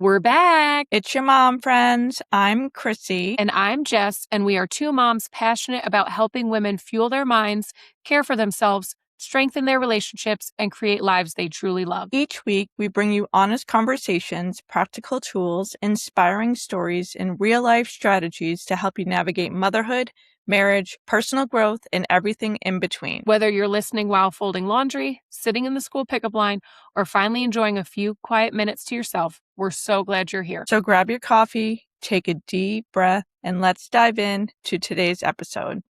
We're back. It's your mom, friends. I'm Chrissy. And I'm Jess, and we are two moms passionate about helping women fuel their minds, care for themselves, strengthen their relationships, and create lives they truly love. Each week, we bring you honest conversations, practical tools, inspiring stories, and real-life strategies to help you navigate motherhood, marriage, personal growth, and everything in between. Whether you're listening while folding laundry, sitting in the school pickup line, or finally enjoying a few quiet minutes to yourself, we're so glad you're here. So grab your coffee, take a deep breath, and let's dive in to today's episode.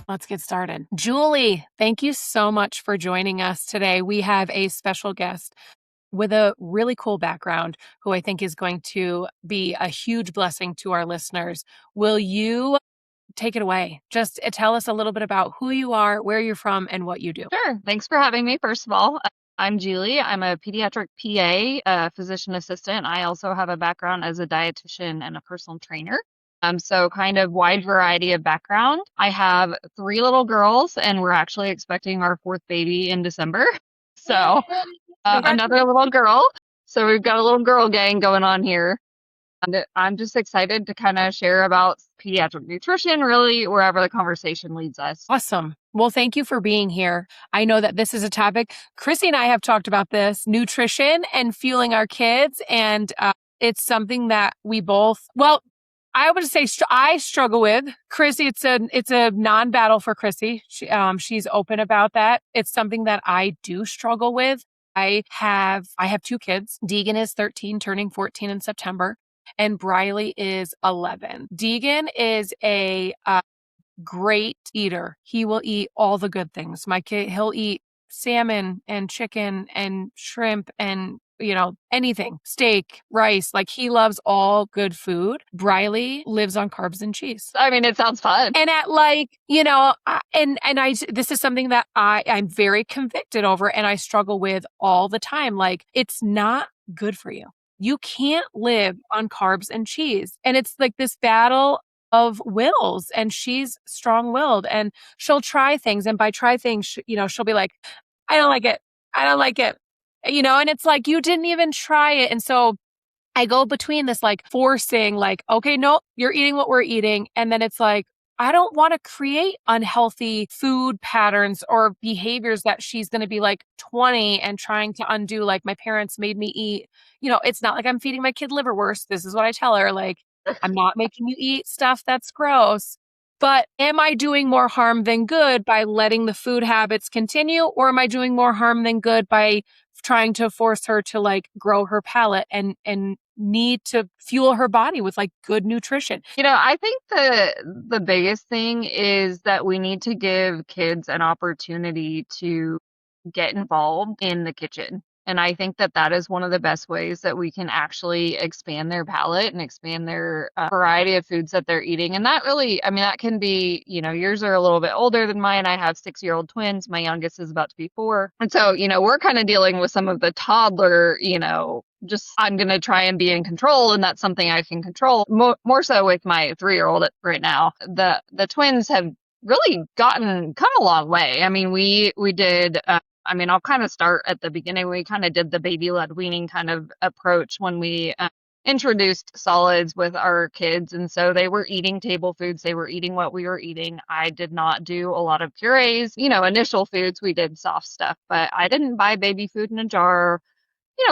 Let's get started. Julie, thank you so much for joining us today. We have a special guest with a really cool background who I think is going to be a huge blessing to our listeners. Will you take it away? Just tell us a little bit about who you are, where you're from, and what you do. Sure. Thanks for having me, first of all. I'm Julie. I'm a pediatric PA, physician assistant. I also have a background as a dietitian and a personal trainer. So kind of wide variety of background. I have 3 little girls, and we're actually expecting our 4th baby in December. So another little girl. So we've got a little girl gang going on here. And I'm just excited to kind of share about pediatric nutrition, really, wherever the conversation leads us. Awesome. Well, thank you for being here. I know that this is a topic. Chrissy and I have talked about this, nutrition and fueling our kids. And it's something that we both, well, I would say I struggle with. Chrissy, it's a non-battle for Chrissy. She's open about that. It's something that I do struggle with. I have 2 kids. Deegan is 13, turning 14 in September, and Briley is 11. Deegan is a great eater. He will eat all the good things. My kid, he'll eat salmon and chicken and shrimp and anything, steak, rice. Like, he loves all good food. Briley lives on carbs and cheese. I mean, it sounds fun. And at this is something that I'm very convicted over and I struggle with all the time. Like, it's not good for you. You can't live on carbs and cheese. And it's like this battle of wills, and she's strong-willed and she'll try things. And by try things, she'll be like, I don't like it. I don't like it. And it's like, you didn't even try it. And so I go between this, like, forcing, like, okay, no, you're eating what we're eating. And then it's like, I don't want to create unhealthy food patterns or behaviors that she's going to be like 20 and trying to undo. Like, my parents made me eat, it's not like I'm feeding my kid liverwurst. This is what I tell her. Like, I'm not making you eat stuff that's gross. But am I doing more harm than good by letting the food habits continue? Or am I doing more harm than good by trying to force her to, like, grow her palate and need to fuel her body with, like, good nutrition? I think the biggest thing is that we need to give kids an opportunity to get involved in the kitchen. And I think that is one of the best ways that we can actually expand their palate and expand their variety of foods that they're eating. And that really, I mean, that can be, yours are a little bit older than mine. I have 6-year-old twins. My youngest is about to be 4. And so, we're kind of dealing with some of the toddler, just I'm going to try and be in control. And that's something I can control more so with my 3-year-old right now. The twins have really come a long way. I mean, we did, I'll kind of start at the beginning. We kind of did the baby-led weaning kind of approach when we introduced solids with our kids. And so they were eating table foods. They were eating what we were eating. I did not do a lot of purees. Initial foods, we did soft stuff, but I didn't buy baby food in a jar.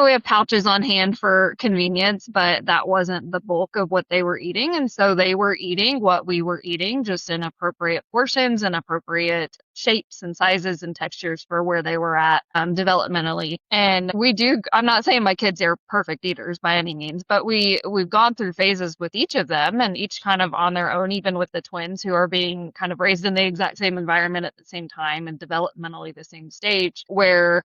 We have pouches on hand for convenience, but that wasn't the bulk of what they were eating. And so they were eating what we were eating, just in appropriate portions and appropriate shapes and sizes and textures for where they were at developmentally. And I'm not saying my kids are perfect eaters by any means, but we've gone through phases with each of them, and each kind of on their own, even with the twins who are being kind of raised in the exact same environment at the same time and developmentally the same stage, where,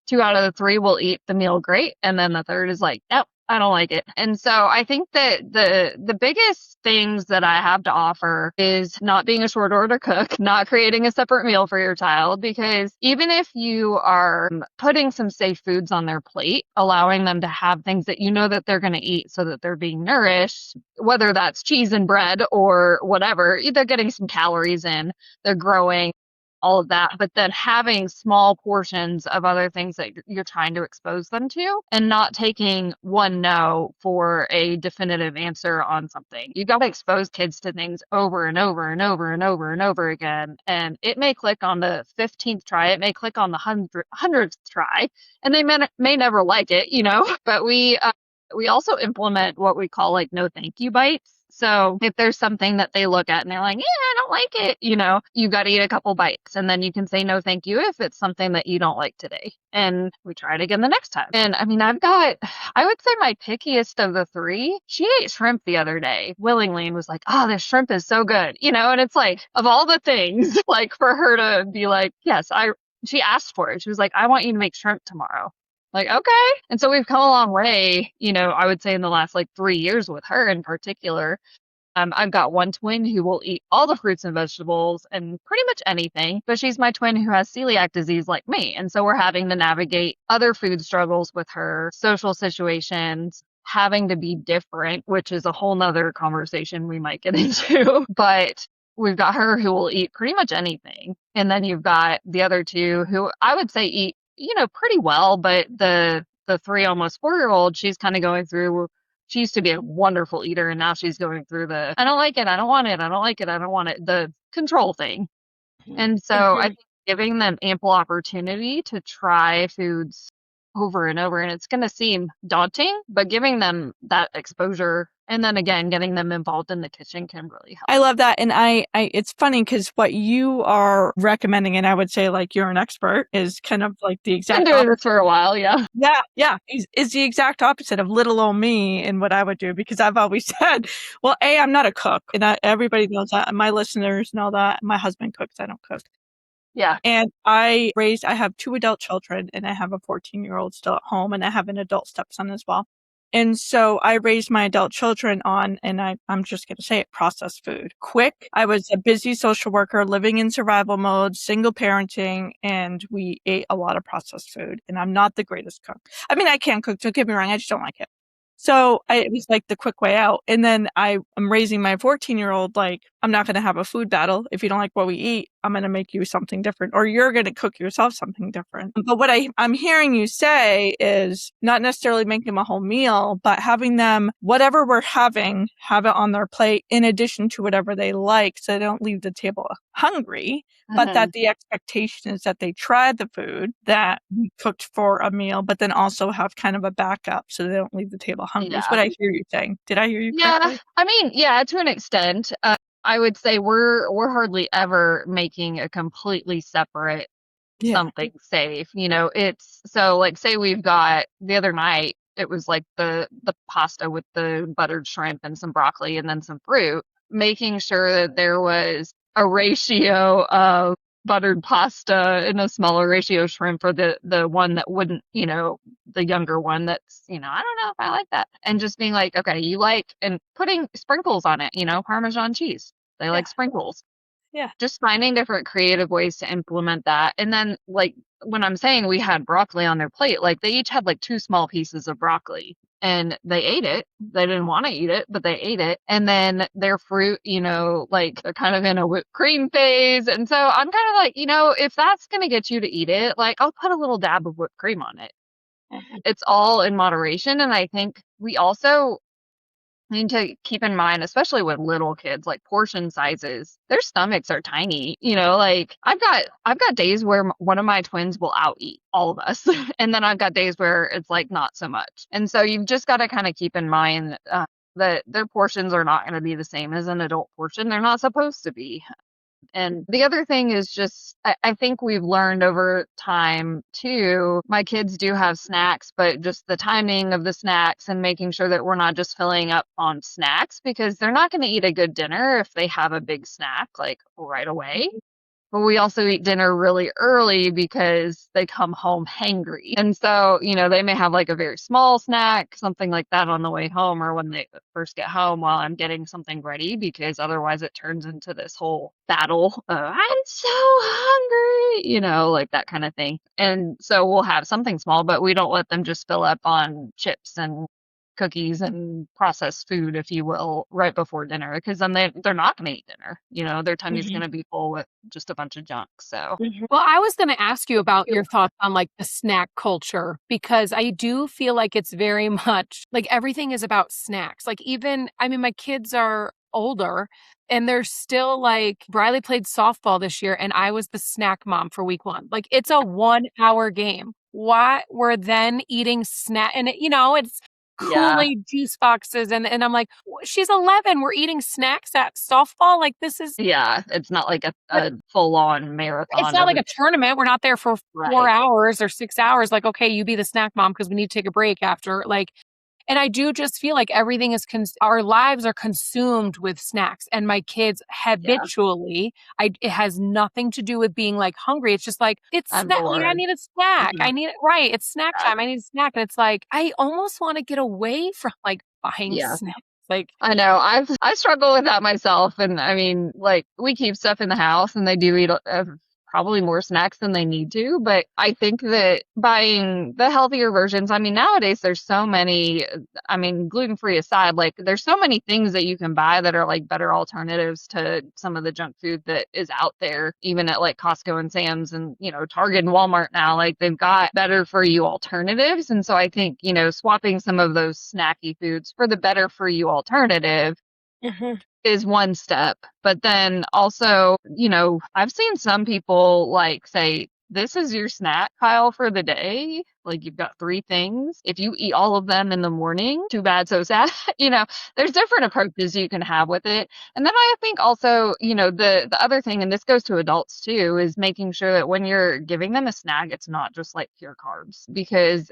2 out of the 3 will eat the meal great. And then the third is like, nope, I don't like it. And so I think that the biggest things that I have to offer is not being a short order cook, not creating a separate meal for your child, because even if you are putting some safe foods on their plate, allowing them to have things that you know that they're going to eat so that they're being nourished, whether that's cheese and bread or whatever, they're getting some calories in, they're growing, all of that, but then having small portions of other things that you're trying to expose them to and not taking one no for a definitive answer on something. You got to expose kids to things over and over and over and over and over again. And it may click on the 15th try, it may click on the 100th try, and they may never like it, but we also implement what we call like no thank you bites. So if there's something that they look at and they're like, yeah, I don't like it, you got to eat a couple bites and then you can say no thank you if it's something that you don't like today. And we try it again the next time. And I mean, I would say my pickiest of the three, she ate shrimp the other day willingly and was like, oh, this shrimp is so good, and it's like, of all the things, like for her to be like, yes, she asked for it. She was like, I want you to make shrimp tomorrow. Like, okay. And so we've come a long way, I would say in the last like 3 years with her in particular. I've got one twin who will eat all the fruits and vegetables and pretty much anything, but she's my twin who has celiac disease like me. And so we're having to navigate other food struggles with her, social situations, having to be different, which is a whole nother conversation we might get into. But we've got her who will eat pretty much anything. And then you've got the other two who I would say eat pretty well, but the 3 almost 4-year-old, she's kind of going through, she used to be a wonderful eater and now she's going through the, I don't like it, I don't want it, I don't like it, I don't want it, the control thing. And so I think giving them ample opportunity to try foods over and over, and it's going to seem daunting, but giving them that exposure and then again, getting them involved in the kitchen can really help. I love that. And it's funny because what you are recommending, and I would say like you're an expert, is kind of like the exact I've been doing this for a while, yeah. Yeah. Is the exact opposite of little old me and what I would do, because I've always said, well, I'm not a cook. And everybody knows that. My listeners know that. My husband cooks. I don't cook. Yeah. And I have 2 adult children and I have a 14-year-old still at home and I have an adult stepson as well. And so I raised my adult children on, and I'm just going to say it, processed food. Quick. I was a busy social worker living in survival mode, single parenting, and we ate a lot of processed food. And I'm not the greatest cook. I mean, I can cook, don't get me wrong. I just don't like it. So it was like the quick way out. And then I'm raising my 14-year-old, like, I'm not going to have a food battle. If you don't like what we eat, I'm going to make you something different, or you're going to cook yourself something different. But what I'm hearing you say is not necessarily making them a whole meal, but having them, whatever we're having, have it on their plate in addition to whatever they like, so they don't leave the table hungry. But that the expectation is that they try the food that we cooked for a meal, but then also have kind of a backup so they don't leave the table hungry. Is what I hear you saying. Did I hear you correctly? Yeah, I mean, yeah, to an extent. I would say we're hardly ever making a completely separate something safe. It's so like, say we've got the other night, it was like the pasta with the buttered shrimp and some broccoli and then some fruit, making sure that there was a ratio of buttered pasta and a smaller ratio of shrimp for the one that wouldn't, the younger one that's, I don't know if I like that. And just being like, okay, you like, and putting sprinkles on it, Parmesan cheese. They like sprinkles. Yeah. Just finding different creative ways to implement that. And then like when I'm saying we had broccoli on their plate, like they each had like 2 small pieces of broccoli. And they ate it. They didn't want to eat it, but they ate it. And then their fruit, like they're kind of in a whipped cream phase. And so I'm kind of like, if that's going to get you to eat it, like I'll put a little dab of whipped cream on it. It's all in moderation. And I think we also need to keep in mind, especially with little kids, like portion sizes, their stomachs are tiny. Like I've got days where one of my twins will out eat all of us. And then I've got days where it's like not so much. And so you've just got to kind of keep in mind that their portions are not going to be the same as an adult portion. They're not supposed to be. And the other thing is just, I think we've learned over time too, my kids do have snacks, but just the timing of the snacks and making sure that we're not just filling up on snacks, because they're not going to eat a good dinner if they have a big snack like right away. but we also eat dinner really early because they come home hangry. And so, they may have like a very small snack, something like that on the way home or when they first get home while I'm getting something ready, because otherwise it turns into this whole battle of, I'm so hungry, like that kind of thing. And so we'll have something small, but we don't let them just fill up on chips and cookies and processed food, if you will, right before dinner, because then they're not going to eat dinner. Their tummy's going to be full with just a bunch of junk. So, Well, I was going to ask you about your thoughts on like the snack culture, because I do feel like it's very much like everything is about snacks. Like my kids are older and they're still like, Briley played softball this year and I was the snack mom for week 1. Like it's a 1-hour game. Why we're then eating snack and it's yeah, Kool-Aid juice boxes and I'm like, she's 11. We're eating snacks at softball. Like this is yeah, it's not like a full-on it's marathon not of like a it. tournament. We're not there for 4 Right. hours or 6 hours. Like, okay, you be the snack mom because we need to take a break after. Like, and I do just feel like everything is our lives are consumed with snacks, and my kids Yeah, habitually. It has nothing to do with being like hungry. It's just like it's I'm snack. Like I bored. need a snack. Mhm. I need it right. It's snack Yeah. time. I need a snack, and it's like I almost want to get away from like buying Yeah. snacks. Like, I know. I struggle with that myself, and I mean, like we keep stuff in the house, and they do eat probably more snacks than they need to. But I think that buying the healthier versions, I mean, nowadays there's so many. I mean, gluten-free aside, like there's so many things that you can buy that are like better alternatives to some of the junk food that is out there, even at like Costco and Sam's and Target and Walmart now. Like they've got better for you alternatives, and so I think swapping some of those snacky foods for the better for you alternative is one step. But then also, I've seen some people like say, this is your snack pile for the day. Like you've got 3 things. If you eat all of them in the morning, too bad, so sad. There's different approaches you can have with it. And then I think also, the other thing, and this goes to adults too, is making sure that when you're giving them a snack, it's not just like pure carbs, because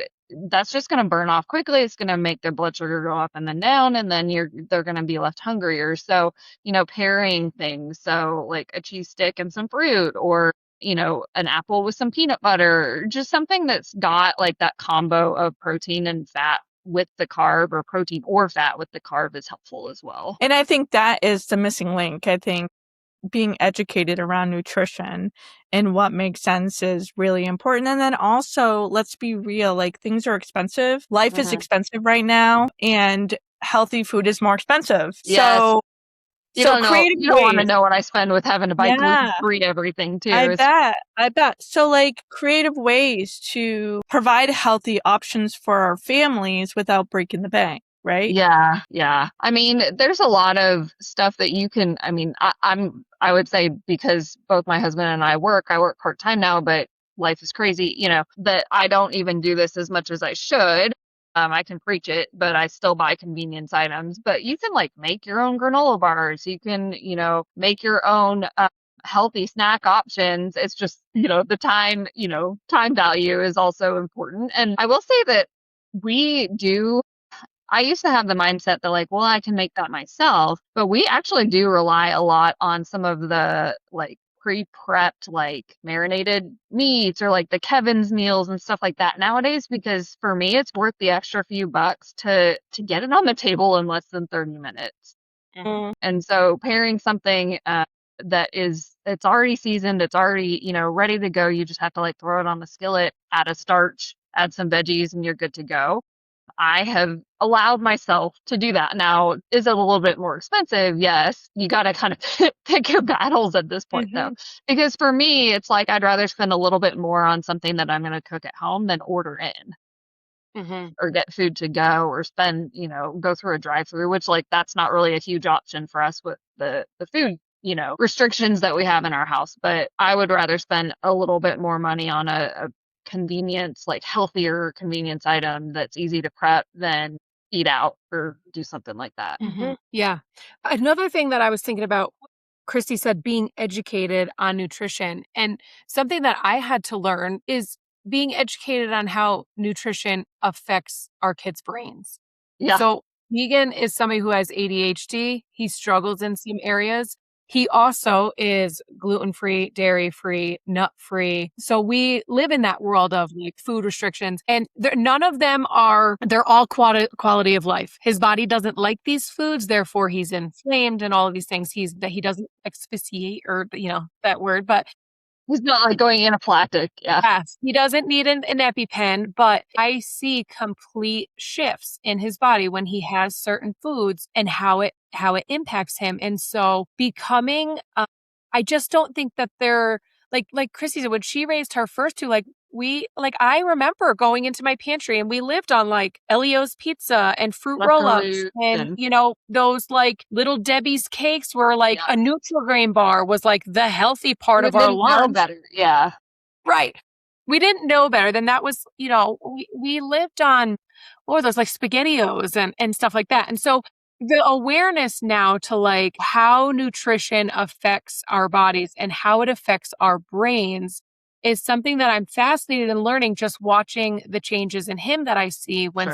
that's just going to burn off quickly. It's going to make their blood sugar go up and then down, and then they're going to be left hungrier. So, pairing things. So like a cheese stick and some fruit, or an apple with some peanut butter, just something that's got like that combo of protein and fat with the carb, or protein or fat with the carb, is helpful as well. And I think that is the missing link. I think being educated around nutrition and what makes sense is really important. And then also, let's be real, like things are expensive. Life is expensive right now, and healthy food is more expensive. Yes. So creative You don't want to ways. know what I spend with having to buy Yeah, gluten-free everything too. I bet. So like creative ways to provide healthy options for our families without breaking the bank, right? Yeah, yeah. I mean, there's a lot of stuff that you can, I mean, I would say, because both my husband and I work part-time now, but life is crazy, that I don't even do this as much as I should. I can preach it, but I still buy convenience items. But you can like make your own granola bars. You can, make your own healthy snack options. It's just, the time value is also important. And I will say that we do I used to have the mindset that like, well, I can make that myself, but we actually do rely a lot on some of the like pre-prepped, like marinated meats, or like the Kevin's meals and stuff like that nowadays, because for me, it's worth the extra few bucks to get it on the table in less than 30 minutes. And so pairing something it's already seasoned, it's already, ready to go. You just have to like throw it on the skillet, add a starch, add some veggies, and you're good to go. I have allowed myself to do that. Now, is it a little bit more expensive? Yes. You got to kind of pick your battles at this point, though. Because for me, it's like I'd rather spend a little bit more on something that I'm going to cook at home than order in, or get food to go, or spend, go through a drive-through, which like that's not really a huge option for us with the food, restrictions that we have in our house. But I would rather spend a little bit more money on a convenience, like healthier convenience item that's easy to prep than eat out or do something like that. Yeah. Another thing that I was thinking about, Christy said being educated on nutrition. And something that I had to learn is being educated on how nutrition affects our kids' brains. Yeah. So Megan is somebody who has ADHD. He struggles in some areas. He also is gluten-free, dairy-free, nut-free. So we live in that world of like food restrictions, and none of them they're all quality of life. His body doesn't like these foods, therefore he's inflamed and all of these things. He doesn't asphyxiate, or that word, but He's not like going anaphylactic. Yeah. yes, he doesn't need an EpiPen, but I see complete shifts in his body when he has certain foods and how it impacts him. And so becoming, I just don't think that they're like Chrissy said, when she raised her first two, I remember going into my pantry and we lived on like Elio's pizza and fruit roll-ups and, those like Little Debbie's cakes were like a Nutri-Grain bar was like the healthy part of our lunch. Better. Yeah. Right. We didn't know better. Then that was, we lived on, what were those, like SpaghettiOs and stuff like that. And so the awareness now to like how nutrition affects our bodies and how it affects our brains is something that I'm fascinated in learning, just watching the changes in him that I see when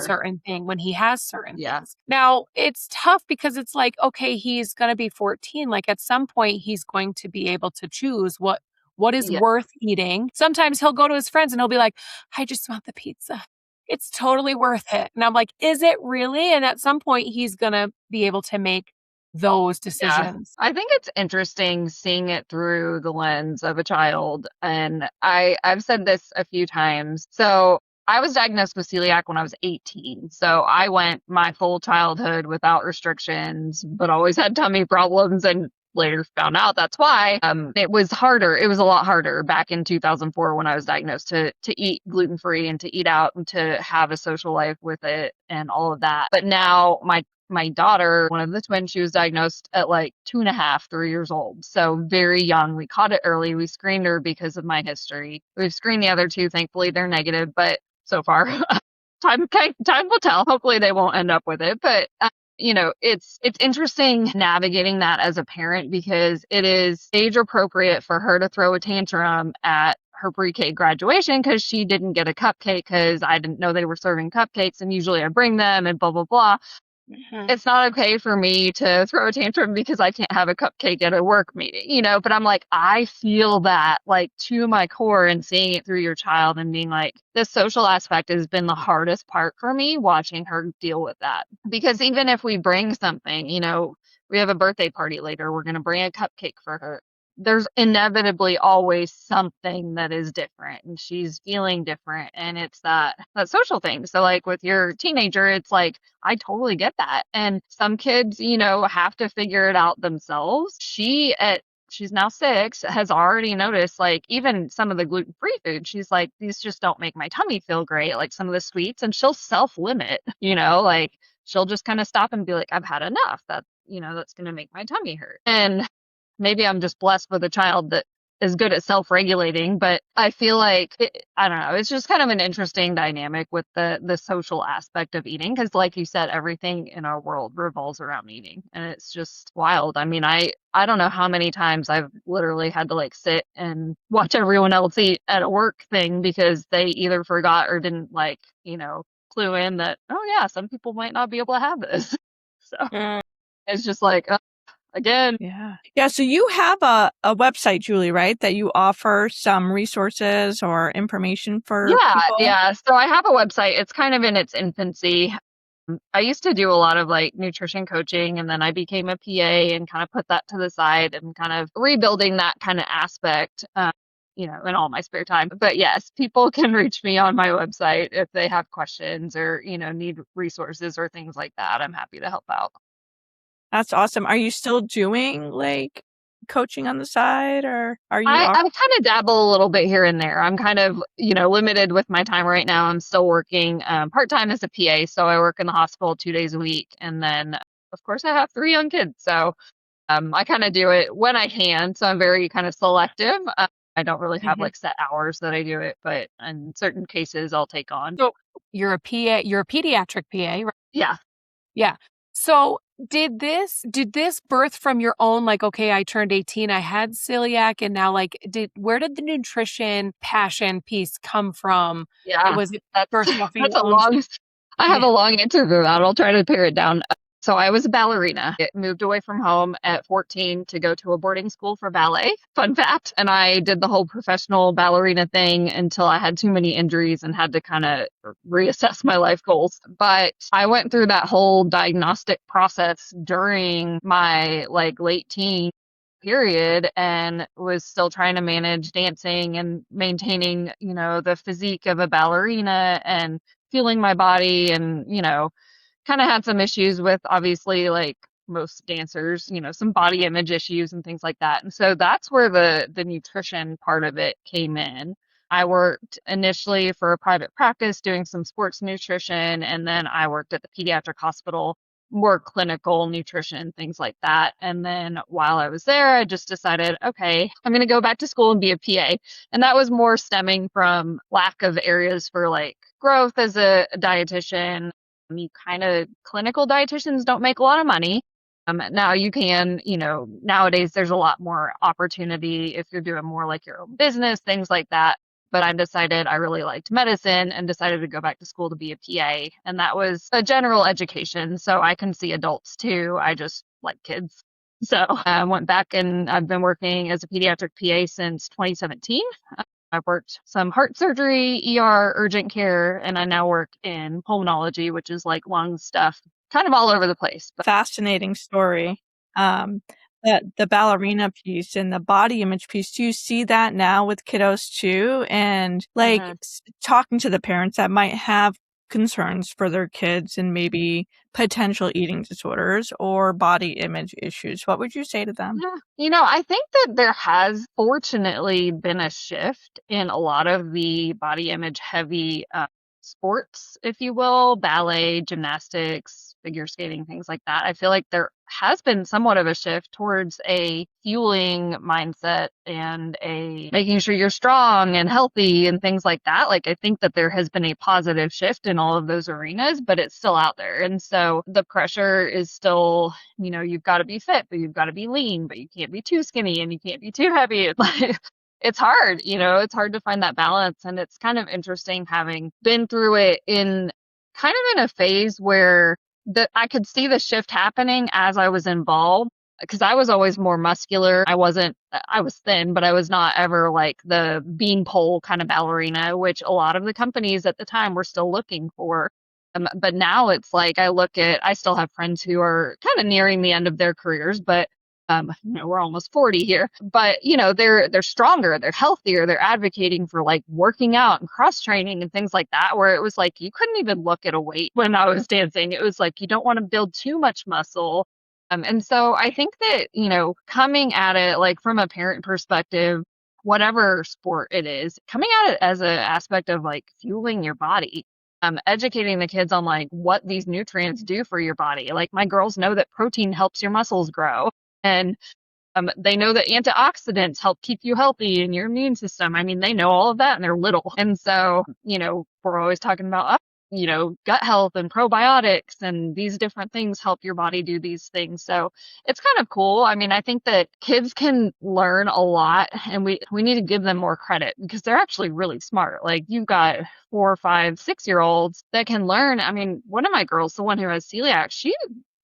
when he has certain things. Now it's tough because it's like, okay, he's going to be 14. Like at some point he's going to be able to choose what is worth eating. Sometimes he'll go to his friends and he'll be like, I just want the pizza. It's totally worth it. And I'm like, is it really? And at some point he's going to be able to make those decisions. I think it's interesting seeing it through the lens of a child. And I've said this a few times. So I was diagnosed with celiac when I was 18. So I went my full childhood without restrictions, but always had tummy problems, and later found out that's why. It was harder. It was a lot harder back in 2004 when I was diagnosed to eat gluten-free and to eat out and to have a social life with it and all of that. But now my daughter, one of the twins, she was diagnosed at like 2.5, 3 years old. So very young. We caught it early. We screened her because of my history. We've screened the other two. Thankfully, they're negative, but so far, time will tell. Hopefully they won't end up with it. But it's interesting navigating that as a parent, because it is age appropriate for her to throw a tantrum at her pre-K graduation because she didn't get a cupcake because I didn't know they were serving cupcakes, and usually I bring them and blah, blah, blah. Mm-hmm. It's not okay for me to throw a tantrum because I can't have a cupcake at a work meeting, but I'm like, I feel that like to my core, and seeing it through your child and being like, the social aspect has been the hardest part for me, watching her deal with that. Because even if we bring something, we have a birthday party later, we're going to bring a cupcake for her. There's inevitably always something that is different, and she's feeling different, and it's that social thing. So like with your teenager, it's like, I totally get that. And some kids, have to figure it out themselves. She's now 6, has already noticed like even some of the gluten-free food. She's like, these just don't make my tummy feel great, like some of the sweets, and she'll self-limit, like she'll just kind of stop and be like, I've had enough. That's going to make my tummy hurt. And maybe I'm just blessed with a child that is good at self-regulating, but I feel like, I don't know, it's just kind of an interesting dynamic with the social aspect of eating. Because like you said, everything in our world revolves around eating, and it's just wild. I mean, I don't know how many times I've literally had to like sit and watch everyone else eat at a work thing because they either forgot or didn't clue in that, oh yeah, some people might not be able to have this. So it's just like, again. Yeah. So you have a website, Julie, right? That you offer some resources or information for people? Yeah. So I have a website. It's kind of in its infancy. I used to do a lot of like nutrition coaching, and then I became a PA and kind of put that to the side and kind of rebuilding that kind of aspect, in all my spare time. But yes, people can reach me on my website if they have questions or, need resources or things like that. I'm happy to help out. That's awesome. Are you still doing like coaching on the side, or are you? I kind of dabble a little bit here and there. I'm kind of, limited with my time right now. I'm still working part-time as a PA. So I work in the hospital 2 days a week. And then of course I have 3 young kids. So I kind of do it when I can. So I'm very kind of selective. I don't really have like set hours that I do it, but in certain cases I'll take on. So you're a PA, you're a pediatric PA, right? Yeah. Yeah. So did this birth from your own, like, okay, I turned 18, I had celiac, and now like, where did the nutrition passion piece come from? Yeah. Was it birth off I have a long answer for that. I'll try to pare it down. So I was a ballerina. I moved away from home at 14 to go to a boarding school for ballet. Fun fact. And I did the whole professional ballerina thing until I had too many injuries and had to kind of reassess my life goals. But I went through that whole diagnostic process during my like late teen period and was still trying to manage dancing and maintaining, the physique of a ballerina and feeling my body and, kind of had some issues with obviously like most dancers, some body image issues and things like that. And so that's where the nutrition part of it came in. I worked initially for a private practice doing some sports nutrition, and then I worked at the pediatric hospital, more clinical nutrition, things like that. And then while I was there, I just decided, okay, I'm going to go back to school and be a PA. And that was more stemming from lack of areas for like growth as a dietitian. You kind of clinical dietitians don't make a lot of money. Now you can, nowadays there's a lot more opportunity if you're doing more like your own business, things like that. But I decided I really liked medicine and decided to go back to school to be a PA. And that was a general education. So I can see adults too. I just like kids. So I went back and I've been working as a pediatric PA since 2017. I've worked some heart surgery, ER, urgent care, and I now work in pulmonology, which is like lung stuff, kind of all over the place. But Fascinating story. The ballerina piece and the body image piece, do you see that now with kiddos too? And like talking to the parents that might have concerns for their kids and maybe potential eating disorders or body image issues, what would you say to them? Yeah. I think that there has fortunately been a shift in a lot of the body image heavy sports, if you will, ballet, gymnastics, figure skating, things like that. I feel like there has been somewhat of a shift towards a fueling mindset and a making sure you're strong and healthy and things like that. Like, I think that there has been a positive shift in all of those arenas, but it's still out there. And so the pressure is still, you've got to be fit, but you've got to be lean, but you can't be too skinny and you can't be too heavy. It's hard, it's hard to find that balance. And it's kind of interesting having been through it in a phase where I could see the shift happening as I was involved, because I was always more muscular. I was thin, but I was not ever like the beanpole kind of ballerina, which a lot of the companies at the time were still looking for. But now it's like I still have friends who are kind of nearing the end of their careers, but we're almost 40 here, but they're stronger, they're healthier, they're advocating for like working out and cross training and things like that, where it was like you couldn't even look at a weight when I was dancing. It was like you don't want to build too much muscle. And so I think that, coming at it like from a parent perspective, whatever sport it is, coming at it as an aspect of like fueling your body, educating the kids on like what these nutrients do for your body. Like my girls know that protein helps your muscles grow. And they know that antioxidants help keep you healthy in your immune system. I mean, they know all of that and they're little. And so, we're always talking about, gut health and probiotics and these different things help your body do these things. So it's kind of cool. I mean, I think that kids can learn a lot and we need to give them more credit because they're actually really smart. Like you've got 4, 5, 6-year-olds that can learn. I mean, one of my girls, the one who has celiac, she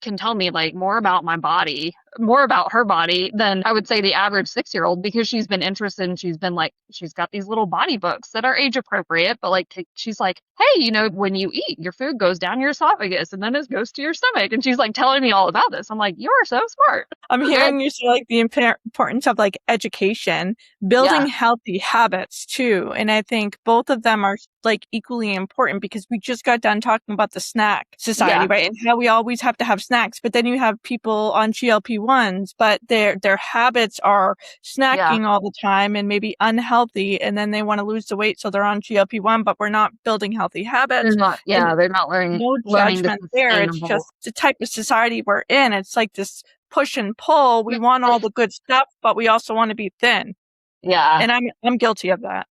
can tell me like more about my body, more about her body than I would say the average 6-year-old, because she's been interested and she's got these little body books that are age appropriate, but like she's like, hey, when you eat, your food goes down your esophagus and then it goes to your stomach. And she's like telling me all about this. I'm like, you are so smart. I'm hearing you say like the importance of like education, building healthy habits too. And I think both of them are like equally important because we just got done talking about the snack society, right? And how we always have to have snacks, but then you have people on GLP-1s, but their habits are snacking all the time and maybe unhealthy, and then they want to lose the weight, so they're on GLP-1, but we're not building healthy habits. They're not learning. No judgment there. It's just the type of society we're in. It's like this push and pull. We want all the good stuff, but we also want to be thin. Yeah. And I'm guilty of that.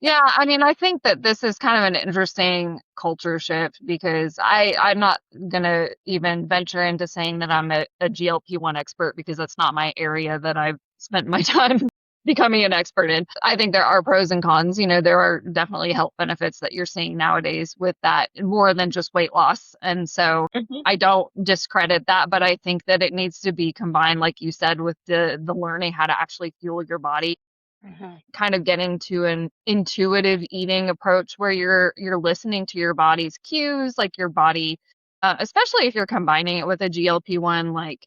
Yeah, I mean, I think that this is kind of an interesting culture shift because I'm not going to even venture into saying that I'm a GLP-1 expert because that's not my area that I've spent my time becoming an expert in. I think there are pros and cons. There are definitely health benefits that you're seeing nowadays with that more than just weight loss. And so Mhm. I don't discredit that, but I think that it needs to be combined, like you said, with the learning how to actually fuel your body, Mhm. kind of getting to an intuitive eating approach where you're listening to your body's cues, like your body, especially if you're combining it with a GLP-1, like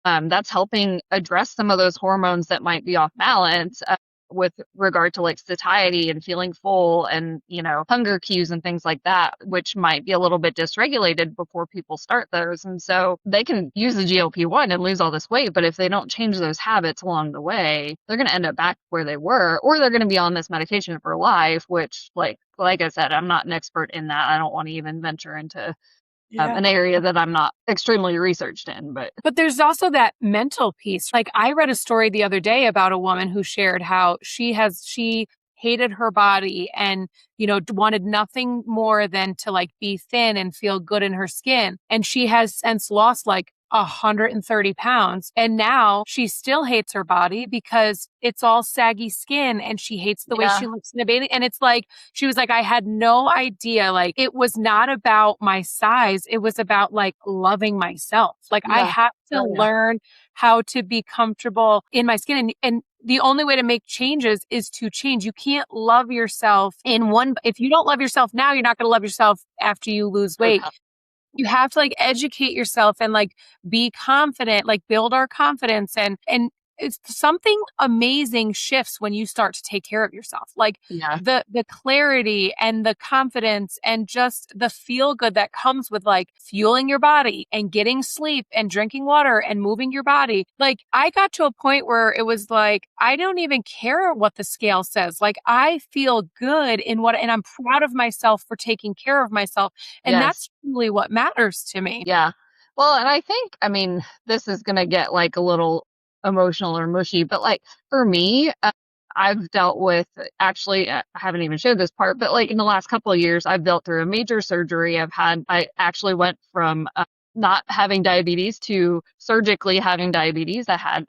that's helping address some of those hormones that might be off balance, with regard to like satiety and feeling full and hunger cues and things like that, which might be a little bit dysregulated before people start those. And so they can use the GLP-1 and lose all this weight, but if they don't change those habits along the way, they're going to end up back where they were, or they're going to be on this medication for life, which like I said, I'm not an expert in that. I don't want to even venture into Yeah. an area that I'm not extremely researched in. But there's also that mental piece. Like I read a story the other day about a woman who shared how she hated her body and, wanted nothing more than to like be thin and feel good in her skin. And she has since lost like 130 pounds. And now she still hates her body because it's all saggy skin and she hates the way Yeah, she looks in the bathing. And it's like, she was like, I had no idea. Like, it was not about my size. It was about like loving myself. Like, I yeah, have to oh yeah, learn how to be comfortable in my skin. And the only way to make changes is to change. You can't love yourself if you don't love yourself now, you're not going to love yourself after you lose no weight. doubt. You have to like educate yourself and like be confident, like build our confidence and it's something amazing shifts when you start to take care of yourself. Like Yeah, the clarity and the confidence and just the feel good that comes with like fueling your body and getting sleep and drinking water and moving your body. Like I got to a point where it was like I don't even care what the scale says. Like I feel good and I'm proud of myself for taking care of myself, and yes. that's really what matters to me. Yeah. Well, and I think, I mean, this is going to get like a little emotional or mushy, but like for me, I've dealt with actually, I haven't even showed this part, but like in the last couple of years, I've dealt through a major surgery. I actually went from not having diabetes to surgically having diabetes. I had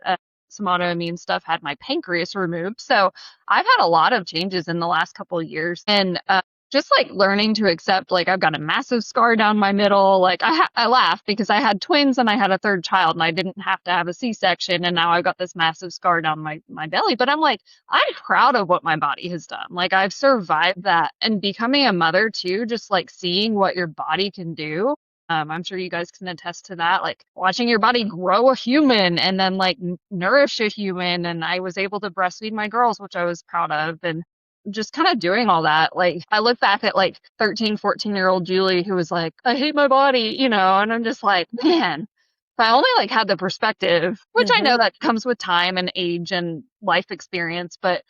some autoimmune stuff, had my pancreas removed. So I've had a lot of changes in the last couple of years. And just like learning to accept, like I've got a massive scar down my middle. Like I laugh because I had twins and I had a third child and I didn't have to have a C-section, and now I've got this massive scar down my belly. But I'm like, I'm proud of what my body has done. Like I've survived that, and becoming a mother too, just like seeing what your body can do. I'm sure you guys can attest to that. Like watching your body grow a human and then like nourish a human. And I was able to breastfeed my girls, which I was proud of. And just kind of doing all that. Like I look back at like 13, 14-year-old Julie who was like, I hate my body, and I'm just like, man, if I only like had the perspective, which I know Mhm. that comes with time and age and life experience, but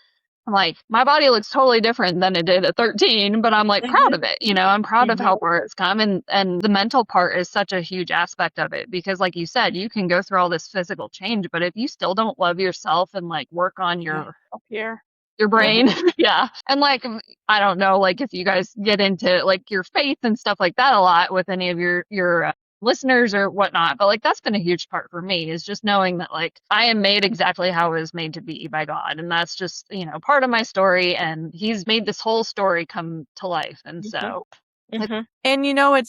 I'm like, my body looks totally different than it did at 13, but I'm like proud Mhm. of it. I'm proud of Mhm. how far it's come. And the mental part is such a huge aspect of it because like you said, you can go through all this physical change, but if you still don't love yourself and like work on Yeah. your Up here. Yeah. brain. Yeah. And like, I don't know, like if you guys get into like your faith and stuff like that a lot with any of your listeners or whatnot, but like that's been a huge part for me is just knowing that like I am made exactly how I was made to be by God. And that's just, part of my story. And He's made this whole story come to life. And Mhm. so, it, Mhm. And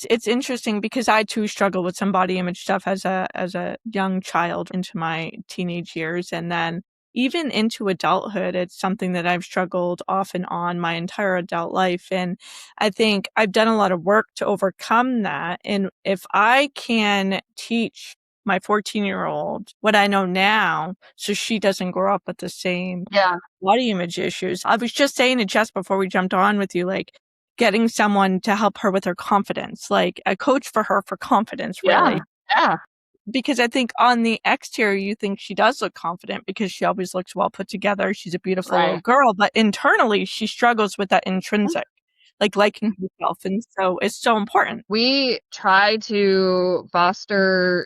it's interesting because I too struggled with some body image stuff as a young child into my teenage years, and then even into adulthood. It's something that I've struggled off and on my entire adult life, and I think I've done a lot of work to overcome that. And if I can teach my 14-year-old what I know now, so she doesn't grow up with the same yeah, body image issues. I was just saying to Jess before we jumped on with you, like getting someone to help her with her confidence, like a coach for her for confidence, yeah, really. yeah, Because I think on the exterior, you think she does look confident because she always looks well put together. She's a beautiful little right. girl, but internally, she struggles with that intrinsic, like liking herself. And so it's so important. We try to foster,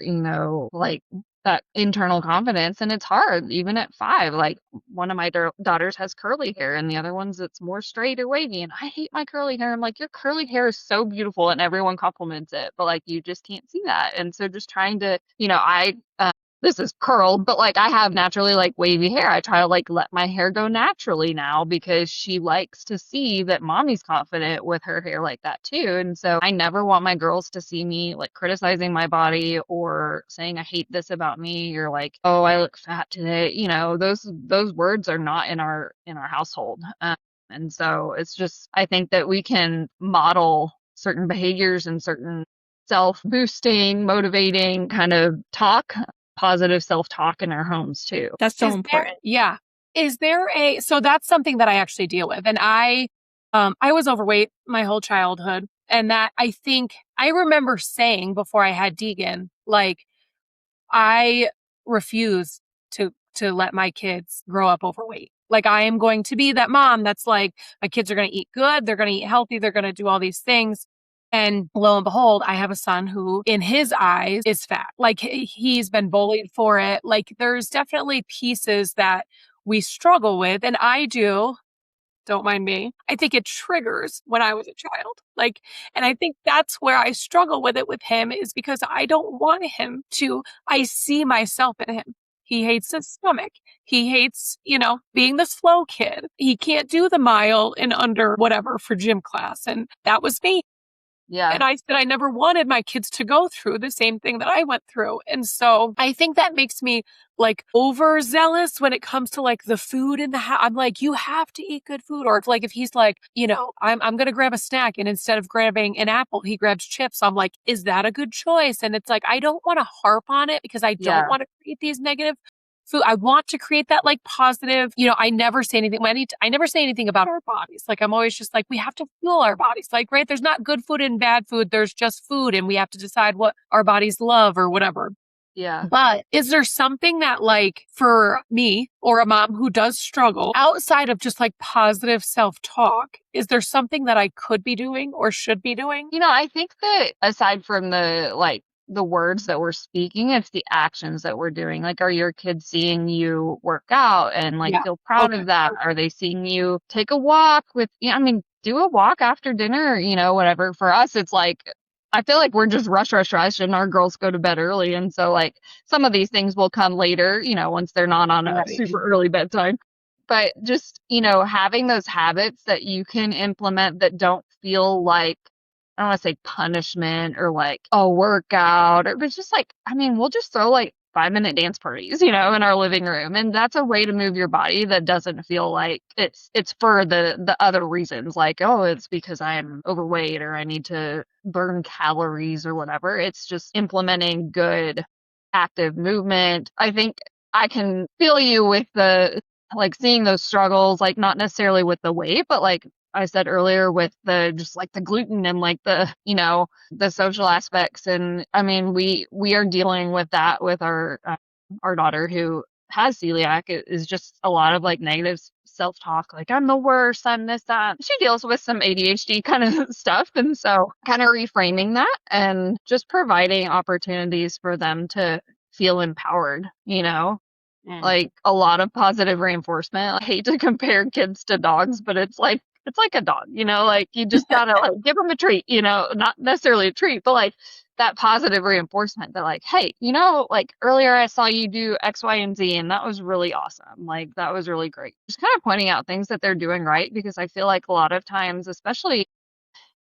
like that internal confidence, and it's hard even at 5. Like one of my daughters has curly hair, and the other one's it's more straight or wavy, and I hate my curly hair. I'm like, your curly hair is so beautiful, and everyone compliments it, but like you just can't see that. And so just trying to, I this is curled, but like I have naturally like wavy hair. I try to like let my hair go naturally now because she likes to see that mommy's confident with her hair like that too. And so I never want my girls to see me like criticizing my body or saying I hate this about me or like, oh, I look fat today. You know, those words are not in our household. And so it's just I think that we can model certain behaviors and certain self-boosting, motivating kind of talk, positive self-talk in our homes too. That's so Is there, important. yeah. Is there so that's something that I actually deal with. And I was overweight my whole childhood. And that I think I remember saying before I had Deegan, like, I refuse to let my kids grow up overweight. Like I am going to be that mom that's like, my kids are going to eat good, they're going to eat healthy, they're going to do all these things. And lo and behold, I have a son who, in his eyes, is fat. Like he's been bullied for it. Like there's definitely pieces that we struggle with. And I do, don't mind me. I think it triggers when I was a child. Like, and I think that's where I struggle with it with him is because I don't want him to, I see myself in him. He hates his stomach. He hates, being the slow kid. He can't do the mile in under whatever for gym class. And that was me. Yeah. And I said, I never wanted my kids to go through the same thing that I went through. And so I think that makes me like overzealous when it comes to like the food in the house. I'm like, you have to eat good food. Or if he's like, I'm going to grab a snack and instead of grabbing an apple, he grabs chips. I'm like, is that a good choice? And it's like, I don't want to harp on it because I don't want to create these negative food. I want to create that like positive, I never say anything. I never say anything about our bodies. Like I'm always just like, we have to fuel our bodies. Like, right. There's not good food and bad food. There's just food and we have to decide what our bodies love or whatever. Yeah. But is there something that like for me or a mom who does struggle outside of just like positive self-talk, is there something that I could be doing or should be doing? I think that aside from the words that we're speaking, it's the actions that we're doing. Like, are your kids seeing you work out and like Yeah. feel proud Okay. of that? Are they seeing you take a walk with, do a walk after dinner, whatever. For us, it's like, I feel like we're just rush, and our girls go to bed early. And so, like, some of these things will come later, once they're not on a Right. super early bedtime. But just, having those habits that you can implement that don't feel like, I don't want to say punishment or like a workout, or it's just like, we'll just throw like 5-minute dance parties, in our living room. And that's a way to move your body that doesn't feel like it's for the other reasons, like, oh, it's because I'm overweight or I need to burn calories or whatever. It's just implementing good active movement. I think I can feel you with the like seeing those struggles, like not necessarily with the weight, but like I said earlier with the just like the gluten and like the the social aspects. And we are dealing with that with our daughter who has celiac. It is just a lot of like negative self-talk, like I'm the worst, I'm this, that. She deals with some ADHD kind of stuff, and so kind of reframing that and just providing opportunities for them to feel empowered. Like a lot of positive reinforcement. I hate to compare kids to dogs, but it's like a dog, like you just gotta like give them a treat, not necessarily a treat, but like that positive reinforcement that like, hey, like earlier I saw you do X, Y, and Z, and that was really awesome. Like that was really great. Just kind of pointing out things that they're doing right, because I feel like a lot of times, especially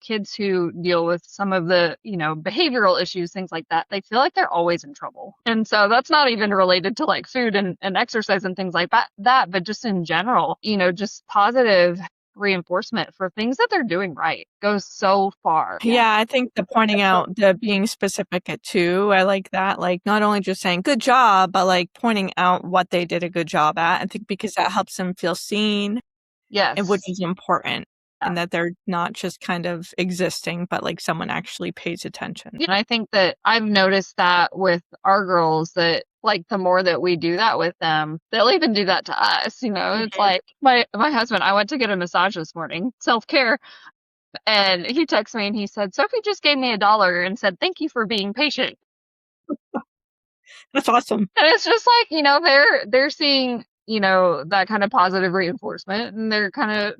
kids who deal with some of the, behavioral issues, things like that, they feel like they're always in trouble. And so that's not even related to like food and exercise and things like that, but just in general, just positive reinforcement for things that they're doing right goes so far. Yeah, I think the pointing out, the being specific at two, I like that. Like not only just saying good job, but like pointing out what they did a good job at. I think because that helps them feel seen, Yes. and which is important. Yeah. And that they're not just kind of existing, but like someone actually pays attention. And I think that I've noticed that with our girls, that like the more that we do that with them, they'll even do that to us. It's like my husband, I went to get a massage this morning, self-care, and he texted me and he said, Sophie just gave me $1 and said, thank you for being patient. That's awesome. And it's just like, they're seeing, that kind of positive reinforcement, and they're kind of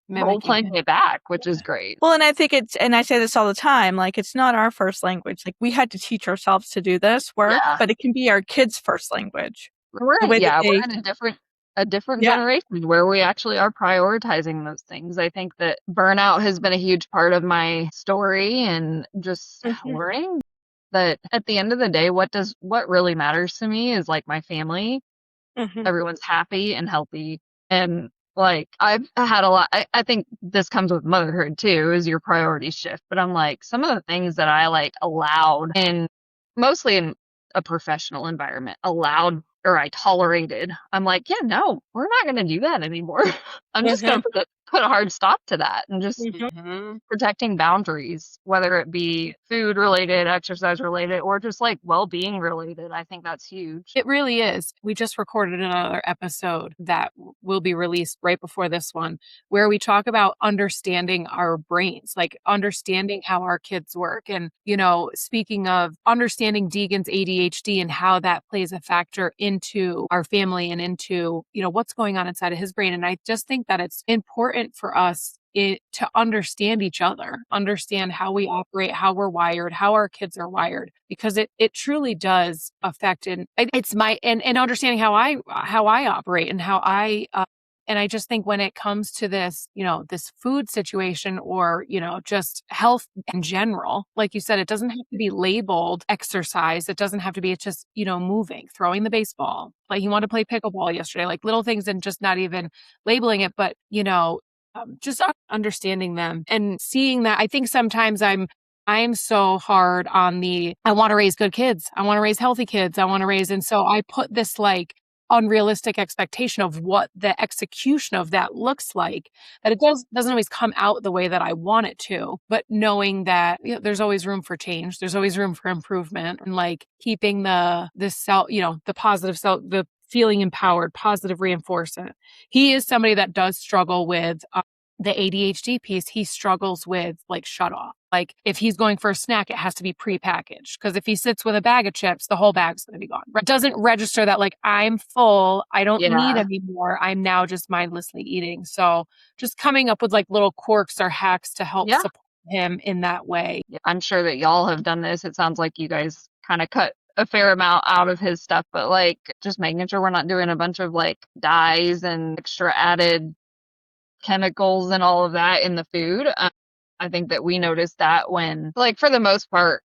Mimicking role-playing it. it back, which is great. Well, and I think and I say this all the time, like, it's not our first language. Like, we had to teach ourselves to do this work, Yeah. but it can be our kids' first language. We're The way that we're they in a different Yeah. generation where we actually are prioritizing those things. I think that burnout has been a huge part of my story, and just Mhm, learning that at the end of the day, what really matters to me is like my family. mhm, Everyone's happy and healthy. And like I've had a lot, I think this comes with motherhood too, is your priorities shift. But I'm like, some of the things that I like allowed, and mostly in a professional environment, allowed or I tolerated, I'm like, yeah, no, we're not going to do that anymore. I'm just going mhm, to put a hard stop to that, and just mhm. Mhm. protecting boundaries, whether it be food related, exercise related, or just like well-being related. I think that's huge. It really is. We just recorded another episode that will be released right before this one, where we talk about understanding our brains, like understanding how our kids work. And, speaking of understanding Deegan's ADHD and how that plays a factor into our family and into, what's going on inside of his brain. And I just think that it's important for us to understand each other, understand how we operate, how we're wired, how our kids are wired, because it truly does affect, and it's and understanding how I operate and how and I just think when it comes to this, this food situation, or, just health in general, like you said, it doesn't have to be labeled exercise. It doesn't have to be, it's just, moving, throwing the baseball. Like he wanted to play pickleball yesterday, like little things, and just not even labeling it, but, just understanding them and seeing that. I think sometimes I am so hard on I want to raise good kids. I want to raise healthy kids. And so I put this like unrealistic expectation of what the execution of that looks like, that it doesn't always come out the way that I want it to, but knowing that there's always room for change. There's always room for improvement, and like keeping the self, the positive self, the feeling empowered, positive reinforcement. He is somebody that does struggle with the ADHD piece. He struggles with like shut off. Like if he's going for a snack, it has to be prepackaged, because if he sits with a bag of chips, the whole bag's going to be gone. It doesn't register that like I'm full, I don't need Yeah. any more, I'm now just mindlessly eating. So just coming up with like little quirks or hacks to help Yeah. support him in that way. Yeah, I'm sure that y'all have done this. It sounds like you guys kind of cut a fair amount out of his stuff, but like just making sure we're not doing a bunch of like dyes and extra added chemicals and all of that in the food. I think that we noticed that when, like, for the most part,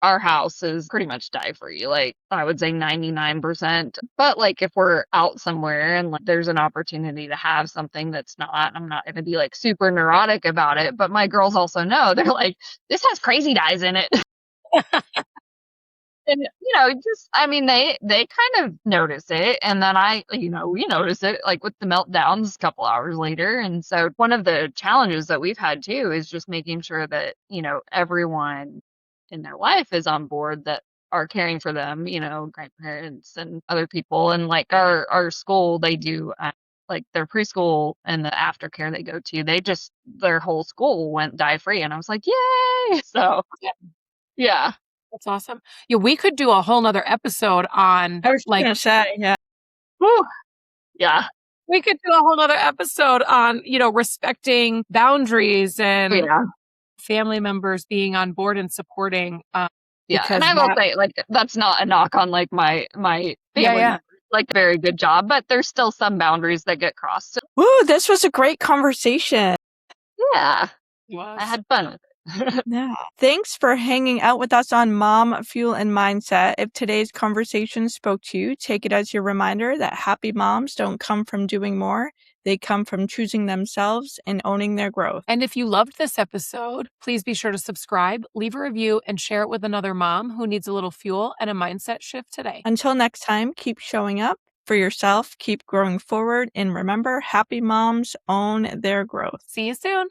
our house is pretty much dye free. Like, I would say 99%. But like, if we're out somewhere and like there's an opportunity to have something that's not, I'm not going to be like super neurotic about it. But my girls also know, they're like, this has crazy dyes in it. And, just, I mean, they kind of notice it. And then we notice it like with the meltdowns a couple hours later. And so one of the challenges that we've had too is just making sure that, everyone in their life is on board, that are caring for them, grandparents and other people. And like our school, they do like their preschool and the aftercare they go to, their whole school went dye free. And I was like, yay. So yeah. That's awesome. Yeah, we could do a whole nother episode on I was just like, gonna say, yeah. Whew. Yeah. we could do a whole nother episode on, respecting boundaries and Yeah. family members being on board and supporting, Yeah, and because I will that, say, like, that's not a knock on like my yeah, family yeah. members. Like, very good job, but there's still some boundaries that get crossed. So, Woo, this was a great conversation. yeah, It was. I had fun with it. Yeah. Thanks for hanging out with us on Mom, Fuel, and Mindset. If today's conversation spoke to you, take it as your reminder that happy moms don't come from doing more. They come from choosing themselves and owning their growth. And if you loved this episode, please be sure to subscribe, leave a review, and share it with another mom who needs a little fuel and a mindset shift today. Until next time, keep showing up for yourself, keep growing forward, and remember, happy moms own their growth. See you soon.